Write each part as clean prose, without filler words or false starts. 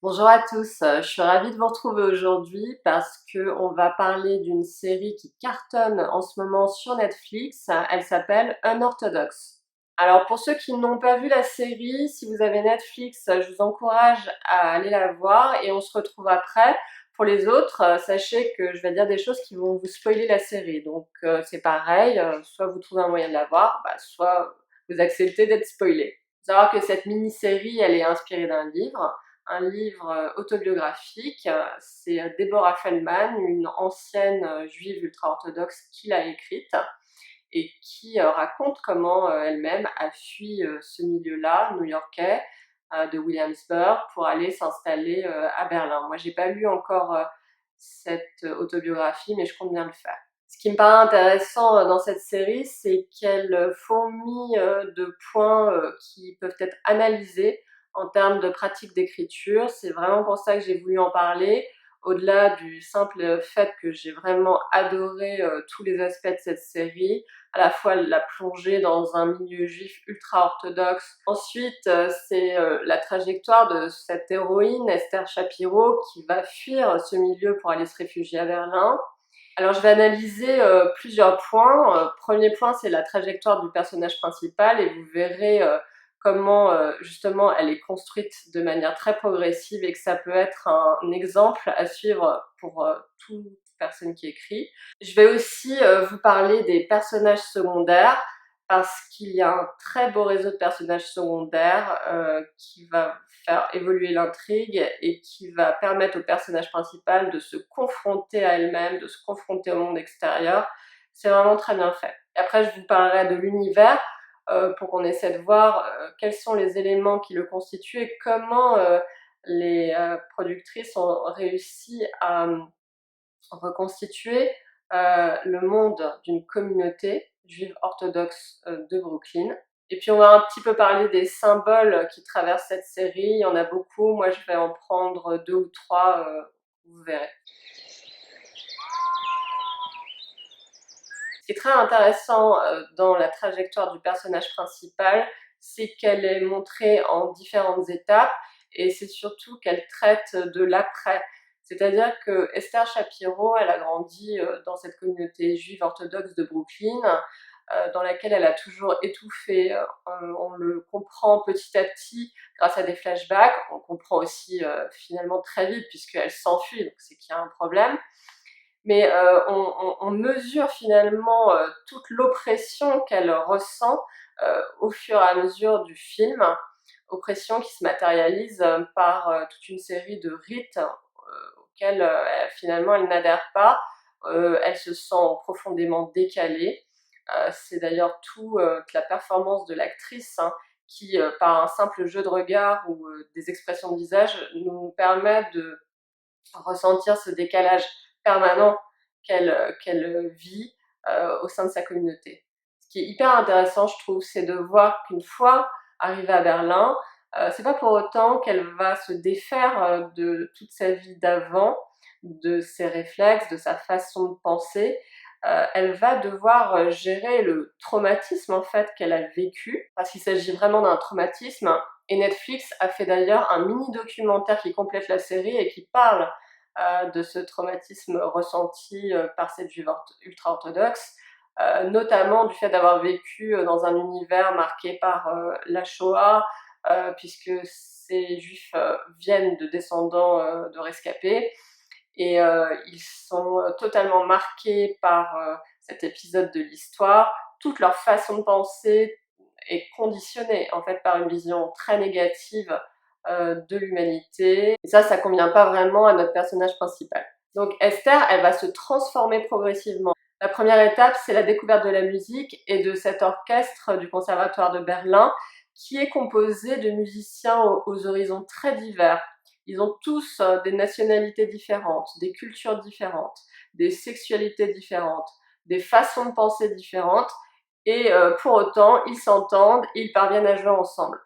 Bonjour à tous, je suis ravie de vous retrouver aujourd'hui parce qu'on va parler d'une série qui cartonne en ce moment sur Netflix. Elle s'appelle Unorthodox. Alors pour ceux qui n'ont pas vu la série, si vous avez Netflix, je vous encourage à aller la voir et on se retrouve après. Pour les autres, sachez que je vais dire des choses qui vont vous spoiler la série. Donc c'est pareil, soit vous trouvez un moyen de la voir, soit vous acceptez d'être spoilé. Faut savoir que cette mini-série, elle est inspirée d'un livre, autobiographique. C'est Deborah Feldman, une ancienne juive ultra-orthodoxe qui l'a écrite et qui raconte comment elle-même a fui ce milieu-là, new-yorkais, de Williamsburg, pour aller s'installer à Berlin. Moi, j'ai pas lu encore cette autobiographie, mais je compte bien le faire. Ce qui me paraît intéressant dans cette série, c'est qu'elle fourmille de points qui peuvent être analysés en termes de pratique d'écriture. C'est vraiment pour ça que j'ai voulu en parler, au-delà du simple fait que j'ai vraiment adoré tous les aspects de cette série, à la fois la plongée dans un milieu juif ultra-orthodoxe. Ensuite, c'est la trajectoire de cette héroïne, Esther Shapiro, qui va fuir ce milieu pour aller se réfugier à Berlin. Alors je vais analyser plusieurs points. Premier point, c'est la trajectoire du personnage principal et vous verrez comment justement elle est construite de manière très progressive et que ça peut être un exemple à suivre pour toute personne qui écrit. Je vais aussi vous parler des personnages secondaires parce qu'il y a un très beau réseau de personnages secondaires qui va faire évoluer l'intrigue et qui va permettre au personnage principal de se confronter à elle-même, de se confronter au monde extérieur. C'est vraiment très bien fait. Et après, je vous parlerai de l'univers pour qu'on essaie de voir quels sont les éléments qui le constituent et comment les productrices ont réussi à reconstituer le monde d'une communauté juive orthodoxe de Brooklyn. Et puis on va un petit peu parler des symboles qui traversent cette série. Il y en a beaucoup. Moi, je vais en prendre deux ou trois. Vous verrez. Ce qui est très intéressant dans la trajectoire du personnage principal, c'est qu'elle est montrée en différentes étapes et c'est surtout qu'elle traite de l'après. C'est-à-dire que Esther Shapiro, elle a grandi dans cette communauté juive orthodoxe de Brooklyn, dans laquelle elle a toujours étouffé. On le comprend petit à petit grâce à des flashbacks. On comprend aussi finalement très vite puisqu'elle s'enfuit, donc c'est qu'il y a un problème. Mais on mesure finalement toute l'oppression qu'elle ressent au fur et à mesure du film, oppression qui se matérialise par toute une série de rites auxquels finalement elle n'adhère pas. Elle se sent profondément décalée. C'est d'ailleurs toute la performance de l'actrice qui, par un simple jeu de regard ou des expressions de visage, nous permet de ressentir ce décalage permanent qu'elle vit au sein de sa communauté. Ce qui est hyper intéressant, je trouve, c'est de voir qu'une fois arrivée à Berlin, c'est pas pour autant qu'elle va se défaire de toute sa vie d'avant, de ses réflexes, de sa façon de penser. Elle va devoir gérer le traumatisme en fait qu'elle a vécu, parce qu'il s'agit vraiment d'un traumatisme. Et Netflix a fait d'ailleurs un mini documentaire qui complète la série et qui parle de ce traumatisme ressenti par cette juive ultra-orthodoxe, notamment du fait d'avoir vécu dans un univers marqué par la Shoah, puisque ces juifs viennent de descendants de rescapés, et ils sont totalement marqués par cet épisode de l'histoire. Toute leur façon de penser est conditionnée en fait par une vision très négative de l'humanité. Et ça convient pas vraiment à notre personnage principal. Donc Esther, elle va se transformer progressivement. La première étape, c'est la découverte de la musique et de cet orchestre du Conservatoire de Berlin qui est composé de musiciens aux horizons très divers. Ils ont tous des nationalités différentes, des cultures différentes, des sexualités différentes, des façons de penser différentes, et pour autant, ils s'entendent et ils parviennent à jouer ensemble.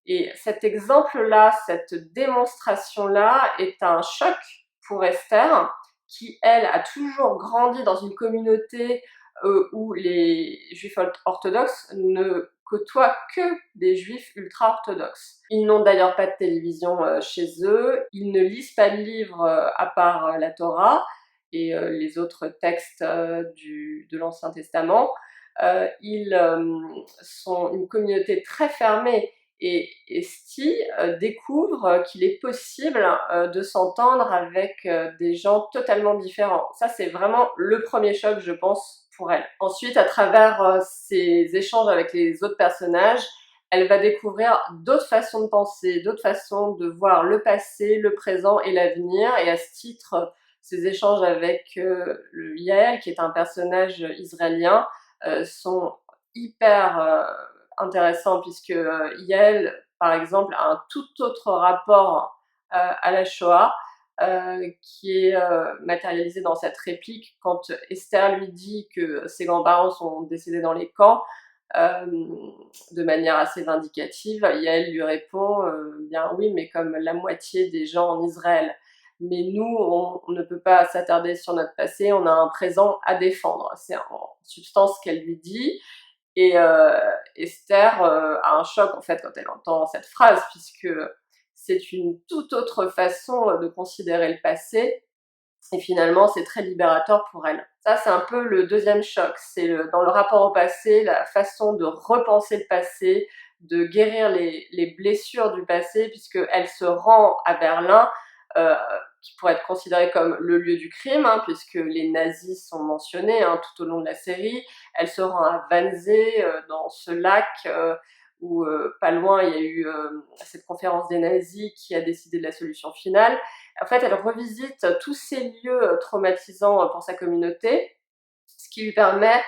Et cet exemple-là, cette démonstration-là est un choc pour Esther, qui, elle, a toujours grandi dans une communauté où les juifs orthodoxes ne côtoient que des juifs ultra-orthodoxes. Ils n'ont d'ailleurs pas de télévision chez eux, ils ne lisent pas de livres à part la Torah et les autres textes de l'Ancien Testament. Ils sont une communauté très fermée et Esti découvre qu'il est possible de s'entendre avec des gens totalement différents. Ça, c'est vraiment le premier choc, je pense, pour elle. Ensuite, à travers ses échanges avec les autres personnages, elle va découvrir d'autres façons de penser, d'autres façons de voir le passé, le présent et l'avenir. Et à ce titre, ses échanges avec le Yael, qui est un personnage israélien, sont hyper intéressants puisque Yael, par exemple, a un tout autre rapport à la Shoah qui est matérialisé dans cette réplique quand Esther lui dit que ses grands-parents sont décédés dans les camps. De manière assez vindicative, Yael lui répond bien oui, mais comme la moitié des gens en Israël. Mais nous, on ne peut pas s'attarder sur notre passé, on a un présent à défendre. C'est en substance ce qu'elle lui dit. Et Esther a un choc en fait quand elle entend cette phrase, puisque c'est une toute autre façon de considérer le passé. Et finalement, c'est très libérateur pour elle. Ça, c'est un peu le deuxième choc. C'est dans le rapport au passé, la façon de repenser le passé, de guérir les blessures du passé, puisqu'elle se rend à Berlin, qui pourrait être considéré comme le lieu du crime, hein, puisque les nazis sont mentionnés tout au long de la série. Elle se rend à Wannsee, dans ce lac, où pas loin il y a eu cette conférence des nazis qui a décidé de la solution finale. En fait, elle revisite tous ces lieux traumatisants pour sa communauté, ce qui lui permet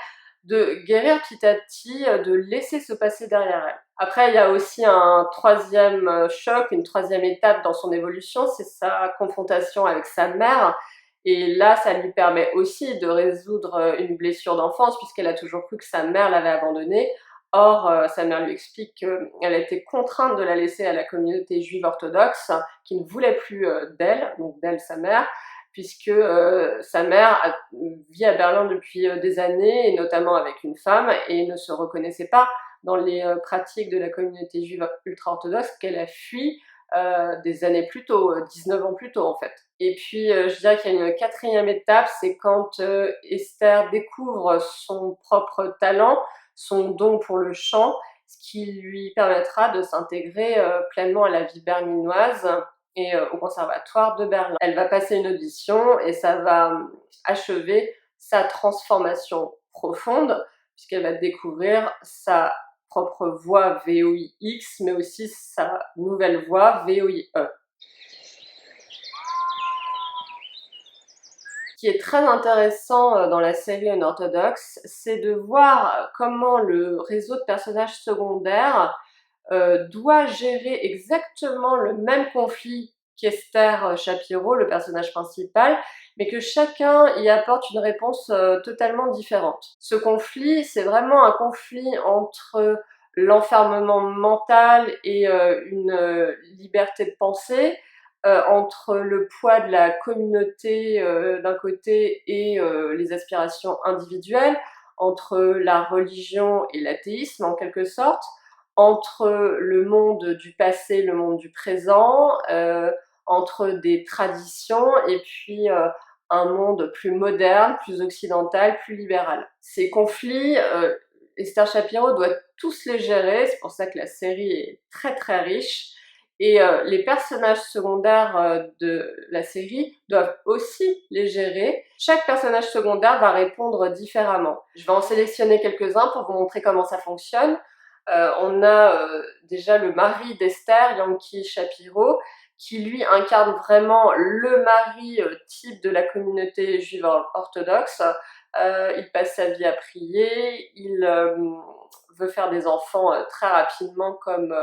de guérir petit à petit, de laisser se passer derrière elle. Après, il y a aussi un troisième choc, une troisième étape dans son évolution, c'est sa confrontation avec sa mère. Et là, ça lui permet aussi de résoudre une blessure d'enfance, puisqu'elle a toujours cru que sa mère l'avait abandonnée. Or, sa mère lui explique qu'elle a été contrainte de la laisser à la communauté juive orthodoxe, qui ne voulait plus d'elle, donc d'elle, sa mère, puisque sa mère vit à Berlin depuis des années, et notamment avec une femme, et ne se reconnaissait pas dans les pratiques de la communauté juive ultra-orthodoxe qu'elle a fui des années plus tôt, 19 ans plus tôt en fait. Et puis je dirais qu'il y a une quatrième étape, c'est quand Esther découvre son propre talent, son don pour le chant, ce qui lui permettra de s'intégrer pleinement à la vie berlinoise et au conservatoire de Berlin. Elle va passer une audition et ça va achever sa transformation profonde, puisqu'elle va découvrir sa propre voix VOIX, mais aussi sa nouvelle voix VOIE. Ce qui est très intéressant dans la série Unorthodox, c'est de voir comment le réseau de personnages secondaires doit gérer exactement le même conflit qu'Esther Shapiro, le personnage principal, mais que chacun y apporte une réponse totalement différente. Ce conflit, c'est vraiment un conflit entre l'enfermement mental et une liberté de penser, entre le poids de la communauté d'un côté et les aspirations individuelles, entre la religion et l'athéisme en quelque sorte, entre le monde du passé, le monde du présent, entre des traditions et puis un monde plus moderne, plus occidental, plus libéral. Ces conflits, Esther Shapiro doit tous les gérer, c'est pour ça que la série est très très riche. Et les personnages secondaires de la série doivent aussi les gérer. Chaque personnage secondaire va répondre différemment. Je vais en sélectionner quelques-uns pour vous montrer comment ça fonctionne. On a déjà le mari d'Esther, Yankee Shapiro, qui lui incarne vraiment le mari type de la communauté juive orthodoxe. Il passe sa vie à prier, il veut faire des enfants très rapidement comme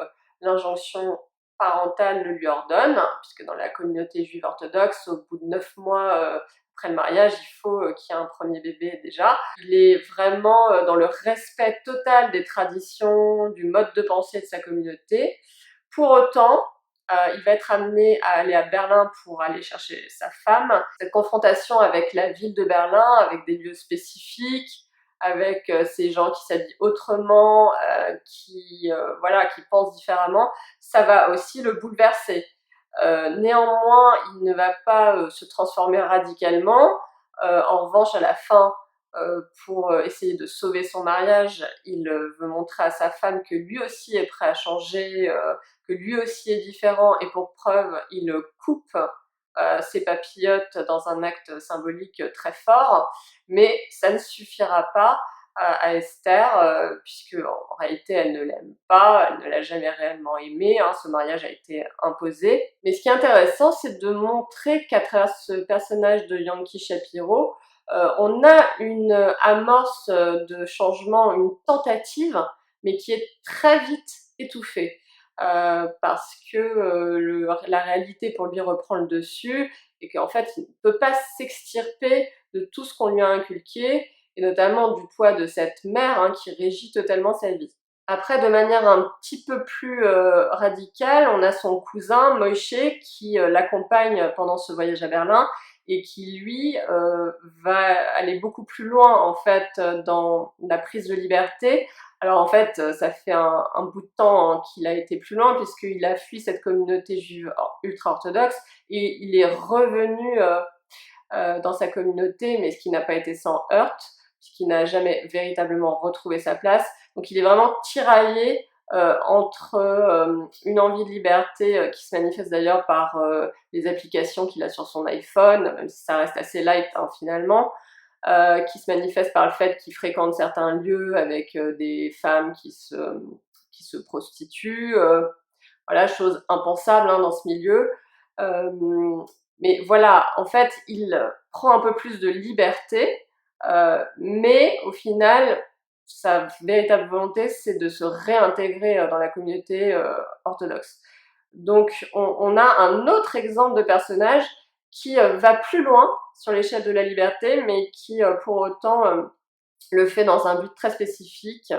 l'injonction parentale le lui ordonne, puisque dans la communauté juive orthodoxe, au bout de 9 mois après le mariage, il faut qu'il y ait un premier bébé déjà. Il est vraiment dans le respect total des traditions, du mode de pensée de sa communauté. Pour autant, il va être amené à aller à Berlin pour aller chercher sa femme. Cette confrontation avec la ville de Berlin, avec des lieux spécifiques, avec ces gens qui s'habillent autrement, voilà, qui pensent différemment, ça va aussi le bouleverser. Néanmoins, il ne va pas se transformer radicalement. En revanche, à la fin, pour essayer de sauver son mariage, il veut montrer à sa femme que lui aussi est prêt à changer, que lui aussi est différent, et pour preuve, il coupe ses papillotes dans un acte symbolique très fort, mais ça ne suffira pas à Esther, puisque en réalité elle ne l'aime pas, elle ne l'a jamais réellement aimé, hein, ce mariage a été imposé. Mais ce qui est intéressant, c'est de montrer qu'à travers ce personnage de Yankee Shapiro, on a une amorce de changement, une tentative, mais qui est très vite étouffée. Parce que la réalité pour lui reprend le dessus, et qu'en fait il ne peut pas s'extirper de tout ce qu'on lui a inculqué, et notamment du poids de cette mère, hein, qui régit totalement sa vie. Après, de manière un petit peu plus radicale, on a son cousin Moïse qui l'accompagne pendant ce voyage à Berlin, et qui lui va aller beaucoup plus loin en fait dans la prise de liberté. Alors en fait, ça fait un bout de temps, hein, qu'il a été plus loin, puisqu'il a fui cette communauté juive ultra-orthodoxe, et il est revenu dans sa communauté, mais ce qui n'a pas été sans heurts, puisqu'il n'a jamais véritablement retrouvé sa place. Donc il est vraiment tiraillé entre une envie de liberté qui se manifeste d'ailleurs par les applications qu'il a sur son iPhone, même si ça reste assez light, hein, finalement, qui se manifeste par le fait qu'il fréquente certains lieux avec des femmes qui se prostituent, voilà, chose impensable, hein, dans ce milieu. Mais voilà, en fait, il prend un peu plus de liberté, mais au final, sa véritable volonté, c'est de se réintégrer dans la communauté orthodoxe. Donc, on a un autre exemple de personnage qui va plus loin sur l'échelle de la liberté, mais qui, pour autant, le fait dans un but très spécifique,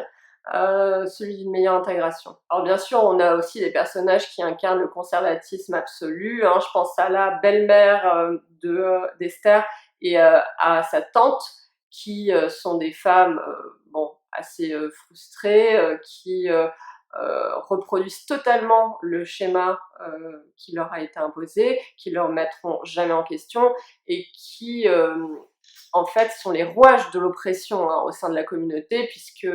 celui d'une meilleure intégration. Alors bien sûr, on a aussi des personnages qui incarnent le conservatisme absolu, hein. Je pense à la belle-mère d'Esther et à sa tante, qui sont des femmes bon, assez frustrées, qui reproduisent totalement le schéma qui leur a été imposé, qui leur mettront jamais en question, et qui en fait sont les rouages de l'oppression, hein, au sein de la communauté, puisque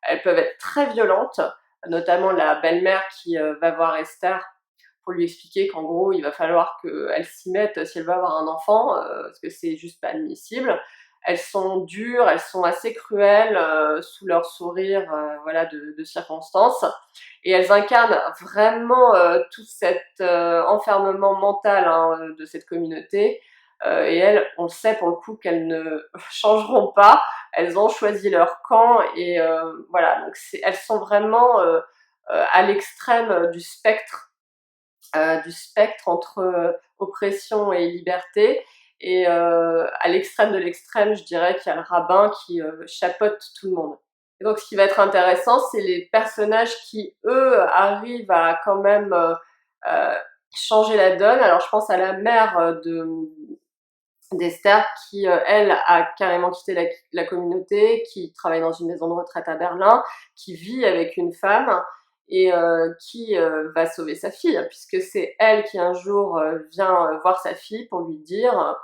elles peuvent être très violentes, notamment la belle-mère qui va voir Esther pour lui expliquer qu'en gros il va falloir qu'elle s'y mette si elle veut avoir un enfant, parce que c'est juste pas admissible. Elles sont dures, elles sont assez cruelles sous leur sourire, voilà, de circonstance, et elles incarnent vraiment tout cet enfermement mental, hein, de cette communauté. Et elles, on le sait pour le coup qu'elles ne changeront pas, elles ont choisi leur camp, et voilà, donc elles sont vraiment à l'extrême du spectre entre oppression et liberté, et à l'extrême de l'extrême, je dirais qu'il y a le rabbin qui chapeaute tout le monde. Et donc ce qui va être intéressant, c'est les personnages qui, eux, arrivent à quand même changer la donne. Alors je pense à la mère d'Esther qui, elle, a carrément quitté la communauté, qui travaille dans une maison de retraite à Berlin, qui vit avec une femme, et qui va sauver sa fille, puisque c'est elle qui un jour vient voir sa fille pour lui dire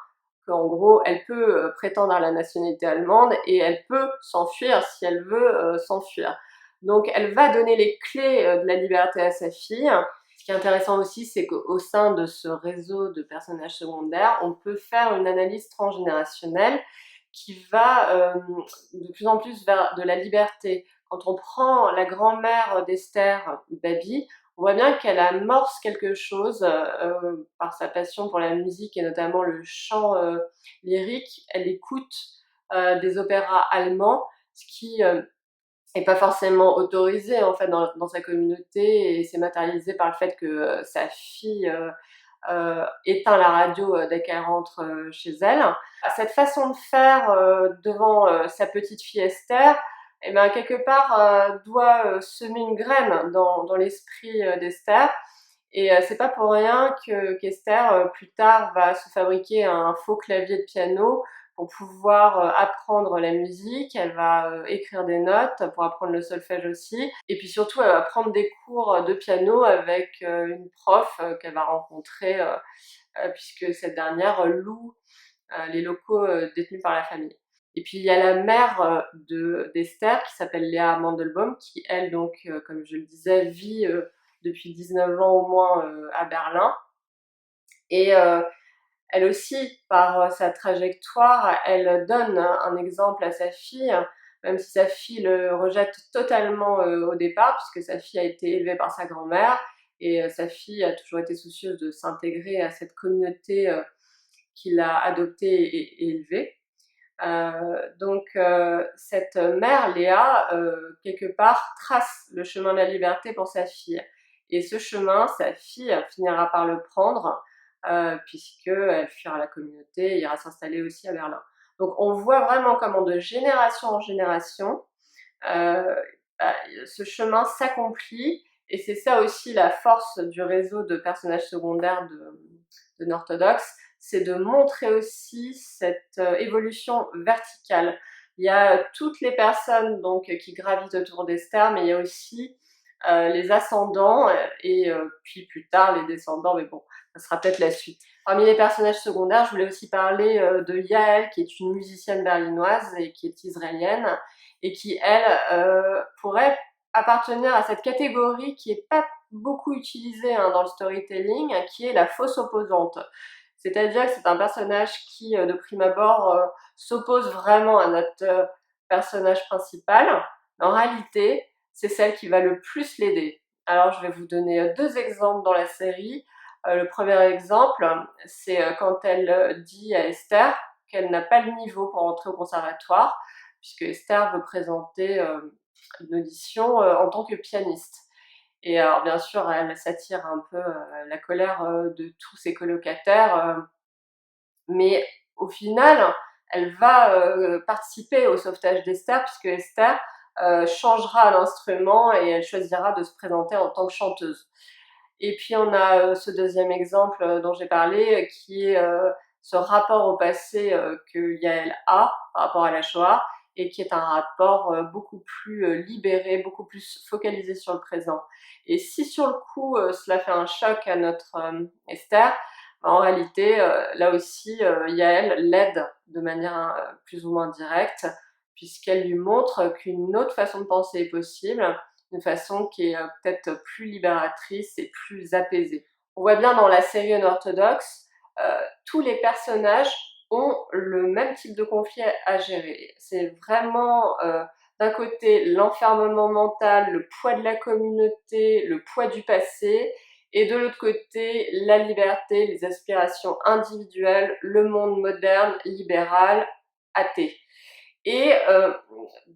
qu'en gros, elle peut prétendre à la nationalité allemande, et elle peut s'enfuir si elle veut s'enfuir. Donc elle va donner les clés de la liberté à sa fille. Ce qui est intéressant aussi, c'est qu'au sein de ce réseau de personnages secondaires, on peut faire une analyse transgénérationnelle qui va de plus en plus vers de la liberté. Quand on prend la grand-mère d'Esther, Babi, on voit bien qu'elle amorce quelque chose par sa passion pour la musique, et notamment le chant lyrique. Elle écoute des opéras allemands, ce qui est pas forcément autorisé en fait dans sa communauté, et c'est matérialisé par le fait que sa fille éteint la radio dès qu'elle rentre chez elle. Cette façon de faire devant sa petite fille Esther, eh ben, quelque part doit semer une graine dans l'esprit d'Esther, et c'est pas pour rien qu'Esther plus tard va se fabriquer un faux clavier de piano pour pouvoir apprendre la musique, elle va écrire des notes pour apprendre le solfège aussi, et puis surtout elle va prendre des cours de piano avec une prof qu'elle va rencontrer puisque cette dernière loue les locaux détenus par la famille. Et puis il y a la mère d'Esther qui s'appelle Léa Mandelbaum qui elle donc comme je le disais vit depuis 19 ans au moins à Berlin, et elle aussi, par sa trajectoire, elle donne un exemple à sa fille, même si sa fille le rejette totalement au départ, puisque sa fille a été élevée par sa grand-mère, et sa fille a toujours été soucieuse de s'intégrer à cette communauté qu'il a adoptée et élevée. Donc cette mère, Léa, quelque part, trace le chemin de la liberté pour sa fille. Et ce chemin, sa fille finira par le prendre, puisqu'elle fuira la communauté et ira s'installer aussi à Berlin. Donc on voit vraiment comment de génération en génération, euh, bah, ce chemin s'accomplit, et c'est ça aussi la force du réseau de personnages secondaires de Northodox, c'est de montrer aussi cette évolution verticale. Il y a toutes les personnes donc qui gravitent autour d'Esther, mais il y a aussi les ascendants et puis plus tard les descendants, mais bon, ça sera peut-être la suite. Parmi les personnages secondaires, je voulais aussi parler de Yael, qui est une musicienne berlinoise et qui est israélienne, et qui, elle, pourrait appartenir à cette catégorie qui n'est pas beaucoup utilisée dans le storytelling, qui est la fausse opposante. C'est-à-dire que c'est un personnage qui, de prime abord, s'oppose vraiment à notre personnage principal, mais en réalité, c'est celle qui va le plus l'aider. Alors, je vais vous donner deux exemples dans la série. Le premier exemple, c'est quand elle dit à Esther qu'elle n'a pas le niveau pour entrer au conservatoire, puisque Esther veut présenter une audition en tant que pianiste. Et alors, bien sûr, elle s'attire un peu la colère de tous ses colocataires, mais au final, elle va participer au sauvetage d'Esther, puisque Esther changera l'instrument et elle choisira de se présenter en tant que chanteuse. Et puis on a ce deuxième exemple dont j'ai parlé, qui est ce rapport au passé que Yael a par rapport à la Shoah, et qui est un rapport beaucoup plus libéré, beaucoup plus focalisé sur le présent. Et si sur le coup cela fait un choc à notre Esther, en réalité là aussi Yael l'aide de manière plus ou moins directe, puisqu'elle lui montre qu'une autre façon de penser est possible, une façon qui est peut-être plus libératrice et plus apaisée. On voit bien dans la série Unorthodox, tous les personnages ont le même type de conflit à gérer. C'est vraiment d'un côté l'enfermement mental, le poids de la communauté, le poids du passé, et de l'autre côté la liberté, les aspirations individuelles, le monde moderne, libéral, athée. Et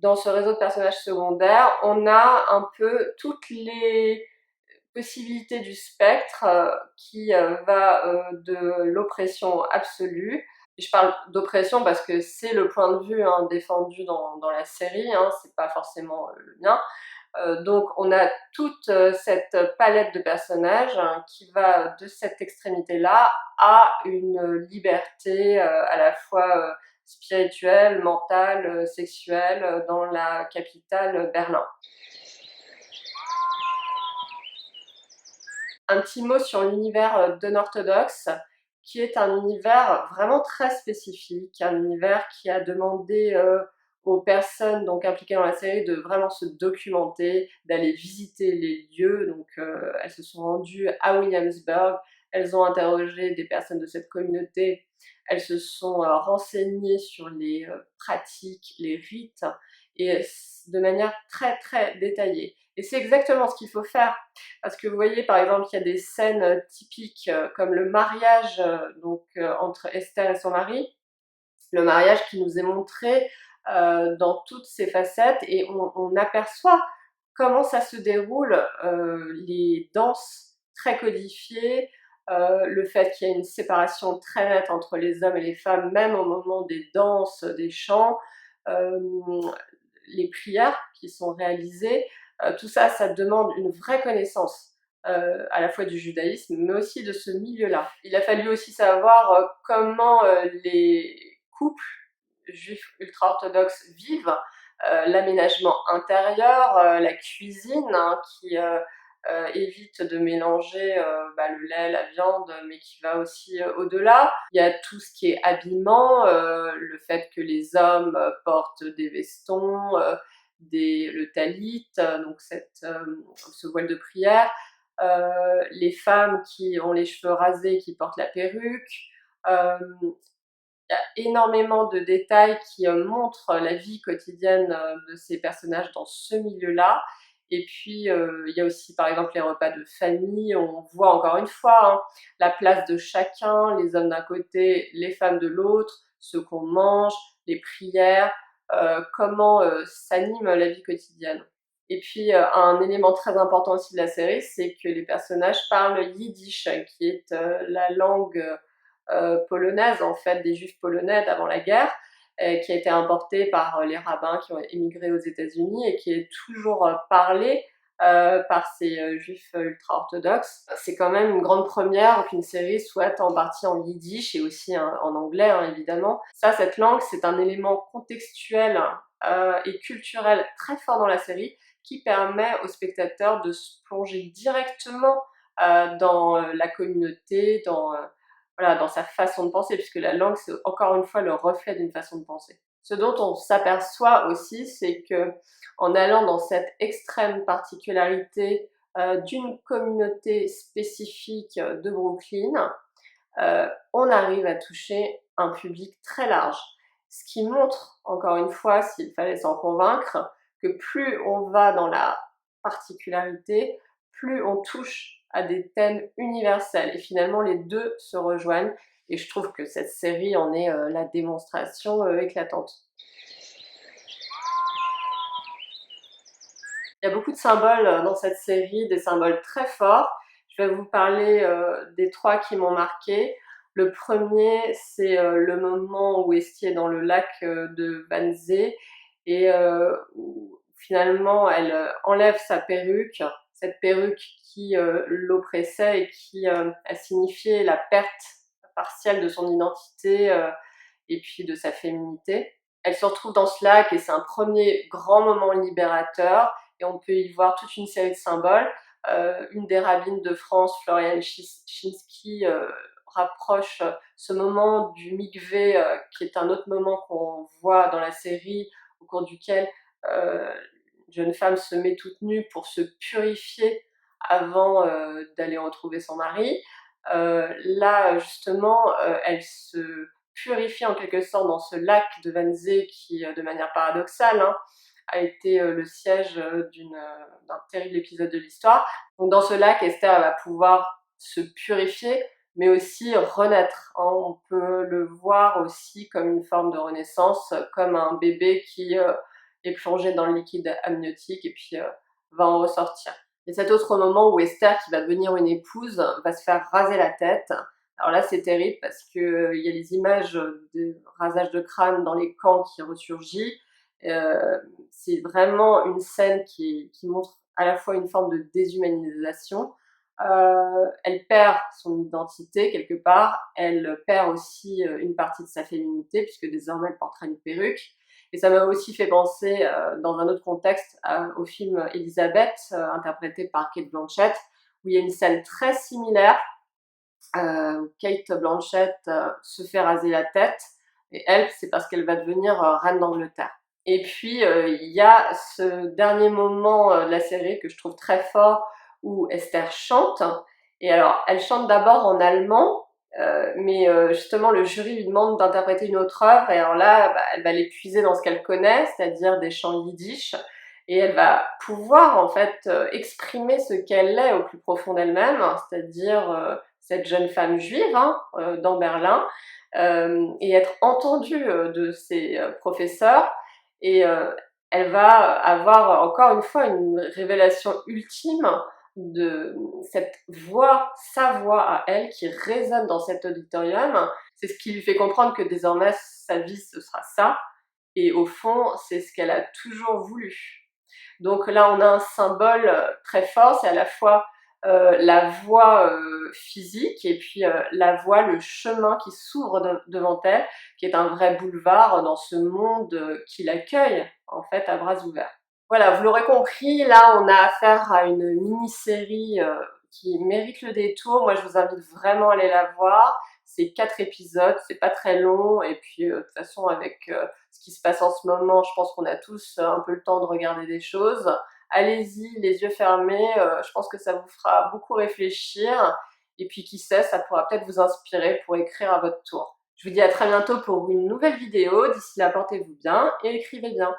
dans ce réseau de personnages secondaires, on a un peu toutes les possibilités du spectre qui va de l'oppression absolue. Et je parle d'oppression parce que c'est le point de vue défendu dans la série, c'est pas forcément le mien. Donc on a toute cette palette de personnages qui va de cette extrémité-là à une liberté à la fois spirituelle, mentale, sexuelle dans la capitale Berlin. Un petit mot sur l'univers d'Unorthodox, qui est un univers vraiment très spécifique, un univers qui a demandé aux personnes donc impliquées dans la série de vraiment se documenter, d'aller visiter les lieux. Donc elles se sont rendues à Williamsburg, elles ont interrogé des personnes de cette communauté, elles se sont renseignées sur les pratiques, les rites, et de manière très très détaillée. Et c'est exactement ce qu'il faut faire. Parce que vous voyez, par exemple, il y a des scènes typiques comme le mariage entre Esther et son mari, le mariage qui nous est montré dans toutes ses facettes, et on aperçoit comment ça se déroule, les danses très codifiées, le fait qu'il y a une séparation très nette entre les hommes et les femmes, même au moment des danses, des chants, euh, les prières qui sont réalisées, tout ça, ça demande une vraie connaissance à la fois du judaïsme, mais aussi de ce milieu-là. Il a fallu aussi savoir comment les couples juifs ultra-orthodoxes vivent, l'aménagement intérieur, la cuisine hein, qui évite de mélanger le lait, la viande, mais qui va aussi au-delà. Il y a tout ce qui est habillement, le fait que les hommes portent des vestons, le talit, donc ce voile de prière, les femmes qui ont les cheveux rasés, qui portent la perruque. Euh, il y a énormément de détails qui montrent la vie quotidienne de ces personnages dans ce milieu-là. Et puis, il y a aussi, par exemple, les repas de famille. On voit encore une fois hein, la place de chacun, les hommes d'un côté, les femmes de l'autre, ce qu'on mange, les prières, comment s'anime la vie quotidienne. Et puis, un élément très important aussi de la série, c'est que les personnages parlent yiddish, qui est la langue polonaise, en fait, des juifs polonais d'avant la guerre, qui a été importée par les rabbins qui ont émigré aux États-Unis et qui est toujours parlée par ces juifs ultra-orthodoxes. C'est quand même une grande première qu'une série soit en partie en yiddish et aussi en anglais, hein, évidemment. Ça, cette langue, c'est un élément contextuel et culturel très fort dans la série qui permet aux spectateurs de se plonger directement dans la communauté, voilà, dans sa façon de penser, puisque la langue, c'est encore une fois le reflet d'une façon de penser. Ce dont on s'aperçoit aussi, c'est que en allant dans cette extrême particularité d'une communauté spécifique de Brooklyn, on arrive à toucher un public très large. Ce qui montre, encore une fois, s'il fallait s'en convaincre, que plus on va dans la particularité, plus on touche à des thèmes universels. Et finalement, les deux se rejoignent. Et je trouve que cette série en est la démonstration éclatante. Il y a beaucoup de symboles dans cette série, des symboles très forts. Je vais vous parler des trois qui m'ont marqué. Le premier, c'est le moment où Esty est dans le lac de Wannsee et où finalement elle enlève sa perruque, cette perruque qui l'oppressait et qui a signifié la perte partielle de son identité et puis de sa féminité. Elle se retrouve dans ce lac et c'est un premier grand moment libérateur et on peut y voir toute une série de symboles. Une des rabbines de France, Floriane Chinsky, rapproche ce moment du mikvé, qui est un autre moment qu'on voit dans la série, au cours duquel une jeune femme se met toute nue pour se purifier avant d'aller retrouver son mari. Là, justement, elle se purifie en quelque sorte dans ce lac de Wannsee qui, de manière paradoxale, hein, a été le siège d'un terrible épisode de l'histoire. Donc dans ce lac, Esther va pouvoir se purifier, mais aussi renaître. Hein. On peut le voir aussi comme une forme de renaissance, comme un bébé qui est plongé dans le liquide amniotique et puis va en ressortir. Et cet autre moment où Esther, qui va devenir une épouse, va se faire raser la tête. Alors là, c'est terrible parce qu'il y a les images de rasage de crâne dans les camps qui ressurgit. C'est vraiment une scène qui montre à la fois une forme de déshumanisation. Elle perd son identité quelque part, elle perd aussi une partie de sa féminité puisque désormais elle portera une perruque. Et ça m'a aussi fait penser, dans un autre contexte, au film Elisabeth, interprété par Cate Blanchett, où il y a une scène très similaire. Cate Blanchett se fait raser la tête, et elle, c'est parce qu'elle va devenir reine d'Angleterre. Et puis, il y a ce dernier moment de la série que je trouve très fort, où Esther chante. Et alors, elle chante d'abord en allemand, mais justement, le jury lui demande d'interpréter une autre œuvre. Et alors là, elle va l'épuiser dans ce qu'elle connaît, c'est-à-dire des chants yiddish. Et elle va pouvoir, en fait, exprimer ce qu'elle est au plus profond d'elle-même, c'est-à-dire cette jeune femme juive hein, dans Berlin, et être entendue de ses professeurs. Et elle va avoir encore une fois une révélation ultime de cette voix, sa voix à elle qui résonne dans cet auditorium. C'est ce qui lui fait comprendre que désormais sa vie ce sera ça, et au fond c'est ce qu'elle a toujours voulu. Donc là on a un symbole très fort, c'est à la fois la voie physique et puis la voie, le chemin qui s'ouvre devant elle, qui est un vrai boulevard dans ce monde qui l'accueille en fait à bras ouverts. Voilà, vous l'aurez compris, là on a affaire à une mini-série qui mérite le détour. Moi je vous invite vraiment à aller la voir. C'est 4 épisodes, c'est pas très long et puis de toute façon avec ce qui se passe en ce moment, je pense qu'on a tous un peu le temps de regarder des choses. Allez-y, les yeux fermés, je pense que ça vous fera beaucoup réfléchir et puis qui sait, ça pourra peut-être vous inspirer pour écrire à votre tour. Je vous dis à très bientôt pour une nouvelle vidéo. D'ici là, portez-vous bien et écrivez bien.